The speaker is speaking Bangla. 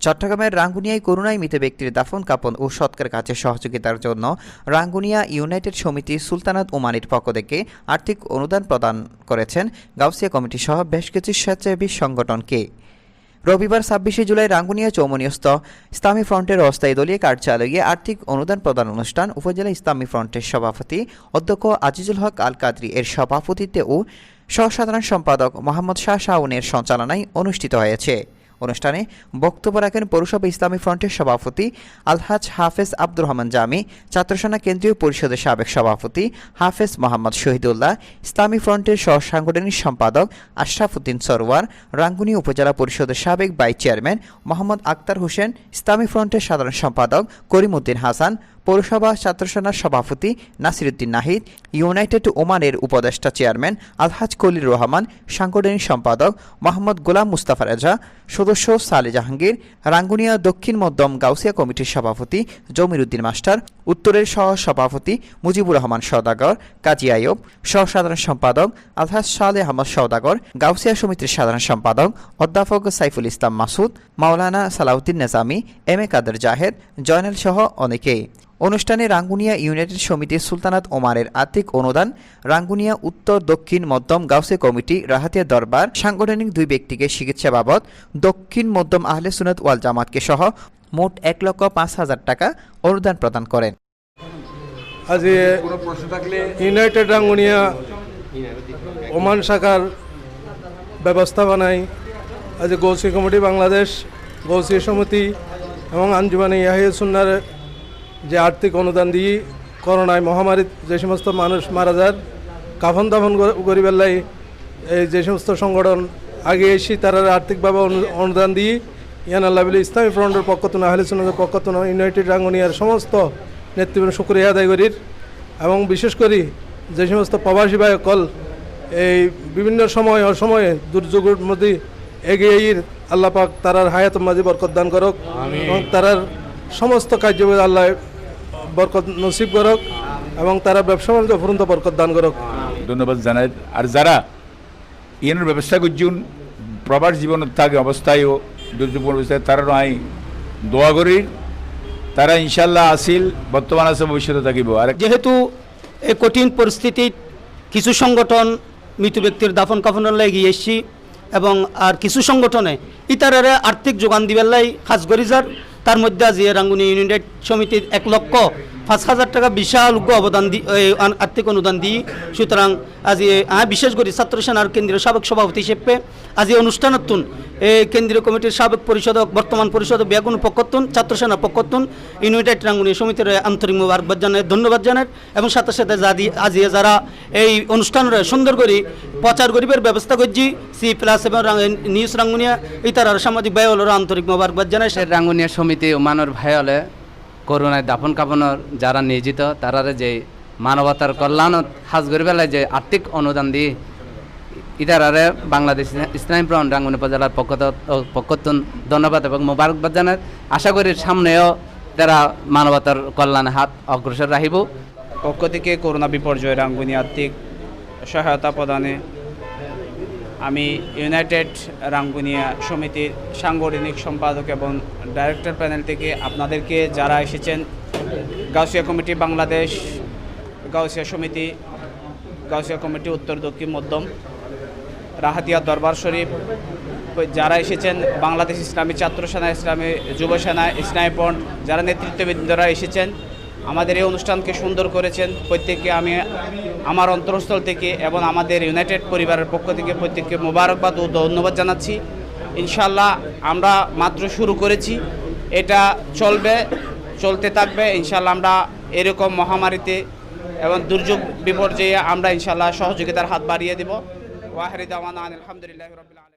চট্টগ্রামের রাঙ্গুনিয়ায় করুণায় মৃত ব্যক্তির দাফন কাফন ও সৎকার কাজে সহযোগিতার জন্য রাঙ্গুনিয়া ইউনাইটেড সমিতি সুলতানাত ওমানির পক্ষ থেকে আর্থিক অনুদান প্রদান করেছেন গাউসিয়া কমিটি সহ বেশ কিছু স্বেচ্ছাসেবী সংগঠনকে। রবিবার ২৬শে জুলাই রাঙ্গুনিয়া চৌমনিস্থ ইসলামী ফ্রন্টের অস্থায়ী দলীয় কার্যালয়ে আর্থিক অনুদান প্রদান অনুষ্ঠান উপজেলা ইসলামী ফ্রন্টের সভাপতি অধ্যক্ষ আজিজুল হক আল কাদরি এর সভাপতিত্বে ও সহসাধারণ সম্পাদক মোহাম্মদ শাহ শাওনের সঞ্চালনায় অনুষ্ঠিত হয়েছে। অনুষ্ঠানে বক্তব্য রাখেন পৌরসভা ইসলামী ফ্রন্টের সভাপতি আলহাজ হাফেজ আব্দুর রহমান জামি, ছাত্রসেনা কেন্দ্রীয় পরিষদের সাবেক সভাপতি হাফেজ মোহাম্মদ শহীদুল্লাহ, ইসলামী ফ্রন্টের সহ সাংগঠনিক সম্পাদক আশরাফ উদ্দিন সরওয়ার, রাঙ্গুনিয়া উপজেলা পরিষদের সাবেক ভাইস চেয়ারম্যান মোহাম্মদ আক্তার হোসেন, ইসলামী ফ্রন্টের সাধারণ সম্পাদক করিমউদ্দিন হাসান, পৌরসভা ছাত্রসেনার সভাপতি নাসিরউদ্দিন নাহিদ, ইউনাইটেড ওমানের উপদেষ্টা চেয়ারম্যান আলহাজ কলির রহমান, সাংগঠনিক সম্পাদক মোহাম্মদ গোলাম মুস্তাফা রেজা, সদস্য সালে জাহাঙ্গীর, রাঙ্গুনিয়া দক্ষিণ মধ্যম গাউসিয়া কমিটির সভাপতি জমির উদ্দিন মাস্টার, উত্তরের সহ সভাপতি মুজিবুর রহমান সওদাগর, কাজী আইয়ুব, সহ সাধারণ সম্পাদক আলহাজ সালেহ আহমদ সওদাগর, গাউসিয়া সমিতির সাধারণ সম্পাদক অধ্যাপক সাইফুল ইসলাম মাসুদ, মাওলানা সালাউদ্দিন নেজামি, এম এ কাদের জাহেদ, জয়নাল সহ অনেকেই। অনুষ্ঠানে রাঙ্গুনিয়া ইউনাইটেড সমিতি সুলতানাত ওমানের আর্থিক অনুদান, রাঙ্গুনিয়া উত্তর দক্ষিণ মধ্যম গাউসিয়া কমিটি রাহাতিয়া দরবার সাংগঠনিক 2 ব্যক্তিকে চিকিৎসা বাবদ, দক্ষিণ মধ্যম আহলে সুন্নাত ওয়াল জামাতকে সহ মোট ১,৫,০০০ টাকা অনুদান প্রদান করেন। আজ ইউনাইটেড রাঙ্গুনিয়া ওমান শাখার ব্যবস্থাপনায় আজ গাউসিয়া কমিটি বাংলাদেশ, গাউসিয়া সমিতি এবং আঞ্জুমানে ইয়াহিয়া সুন্নাহর যে আর্থিক অনুদান দিয়ে করোনায় মহামারী যে সমস্ত মানুষ মারা যায় কাফন দাফন গরিবেল্লাই এই যে সমস্ত সংগঠন আগে এসে তারা আর্থিকভাবে অনুদান দিয়ে ইয়ানাল্লাবিল ইসলামী ফ্রন্টের পক্ষতুন আহলে সুন্নাতের পক্ষতুন ইউনাইটেড রাঙ্গুনিয়ার সমস্ত নেতৃবৃন্দ শুকরিয়া আদায় করি এবং বিশেষ করে যে সমস্ত প্রবাসী ভাই কল এই বিভিন্ন সময় অসময়ে দুর্যোগের মধ্যে এগিয়ে আল্লাহ পাক তারার হায়াত মাঝে বরকত দান করক এবং তারার সমস্ত কার্য আল্লাহ বরকত নসিব করক এবং তারা ব্যবসা বাণিজ্য ফুরন্ত বরকত দান করক। ধন্যবাদ জানাই। আর যারা এনের ব্যবস্থা করছেন প্রবাস জীবন থাকে অবস্থায়ও দুর্যোগপূর্ণ অবস্থায় তারা নয় দোয়া করি তারা ইনশাল্লাহ আসিল বর্তমান আছে ভবিষ্যতে থাকিব। আর যেহেতু এই কঠিন পরিস্থিতিত কিছু সংগঠন মৃত ব্যক্তির দাফন কাফনের লাগি এসছি এবং আর কিছু সংগঠনে ইতারে আর্থিক যোগান দিবার লাই খাস গরিজার তার মধ্যে আজ রাঙ্গুনিয়া ইউনাইটেড সমিতির ১,৫,০০০ টাকা বিশাল অবদান আর্থিক অনুদান দিই। সুতরাং আজ বিশেষ করে ছাত্রসেনার কেন্দ্রীয় সাবেক সভাপতি হিসেবে আজ এই অনুষ্ঠানতুন এই কেন্দ্রীয় কমিটির সাবেক পরিষদক বর্তমান পরিষদক বেগুন পক্ষতুন ছাত্রসেনা পক্ষতুন ইউনাইটেড রাঙ্গুনিয়া সমিতির আন্তরিক মোবারকবাদ জানায়, ধন্যবাদ জানায় এবং সাথে সাথে আজ যারা এই অনুষ্ঠানের সুন্দর করে প্রচার করিবার ব্যবস্থা করছি C+ এবং নিউজ রাঙ্গুনিয়া এই তার সামাজিক ব্যয়লের আন্তরিক মোবারকবাদ জানায়। রাঙ্গুনিয়া সমিতি ওমানের ভাইলে করোনায় দাফন কাফনের যারা নিয়োজিত তারা যে মানবতার কল্যাণত হাজ করিবেলায় যে আর্থিক অনুদান দিয়ে ইতারে বাংলাদেশ ইসলামী ফ্রন্ট রাঙ্গুনিয়া উপজেলার পক্ষতুন ধন্যবাদ এবং মোবারকবাদ জানায়। আশা করি সামনেও তারা মানবতার কল্যাণে হাত অগ্রসর রাখিব। পক্ষ থেকে করোনা বিপর্যয় রাঙ্গুনিয়া আর্থিক সহায়তা প্রদানে আমি ইউনাইটেড রাঙ্গুনিয়া সমিতির সাংগঠনিক সম্পাদক এবং ডাইরেক্টর প্যানেল থেকে আপনাদেরকে যারা এসেছেন গাউসিয়া কমিটি বাংলাদেশ, গাউসিয়া কমিটি উত্তর দক্ষিণ মধ্যম, রাহাতিয়া দরবার শরীফ, যারা এসেছেন বাংলাদেশ ইসলামী ছাত্রসেনা, ইসলামী যুব সেনা, ইসলামী ফ্রন্ট, যারা নেতৃত্ববৃন্দরা এসেছেন আমাদের এই অনুষ্ঠানকে সুন্দর করেছেন, প্রত্যেককে আমি আমার অন্তরস্থল থেকে এবং আমাদের ইউনাইটেড পরিবারের পক্ষ থেকে প্রত্যেককে মোবারকবাদ ও ধন্যবাদ জানাচ্ছি। ইনশাল্লাহ আমরা মাত্র শুরু করেছি, এটা চলতে থাকবে ইনশাল্লাহ। আমরা এরকম মহামারীতে এবং দুর্যোগ বিপর্যয়ে আমরা ইনশাল্লাহ সহযোগিতার হাত বাড়িয়ে দেব। ওয়াহিদ দাওয়ানা আলহামদুলিল্লাহি রাব্বিল আলামিন।